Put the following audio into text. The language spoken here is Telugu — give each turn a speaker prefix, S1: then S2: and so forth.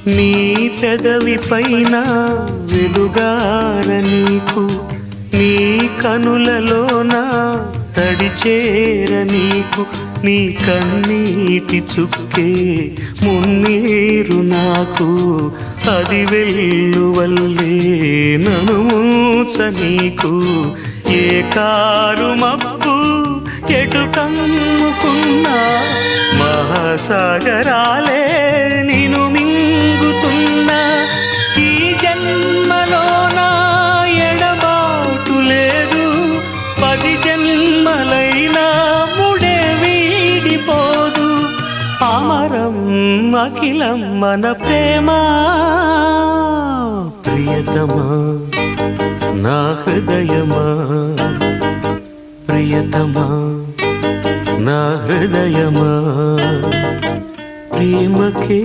S1: నీ పెదవి పైన వెలుగార నీకు, నీ కనులలోన తడిచేర నీకు, నీ కన్నీటి చుక్కే మున్నీరు నాకు, అది వెల్లువల్లే నను మూచ నీకు. ఏ కారు మబ్బు ఎటు కమ్ముకున్నా మహాసాగరాలే నిను మింగుతున్నా. ఈ జన్మలోన ఎడబాటు లేదు, 10 జన్మలైనా ముడే వీడిపోదు. అమరం అఖిలం మన ప్రేమ. ప్రియతమా నా హృదయమా, ప్రియతమా నా హృదయమా, ప్రేమకే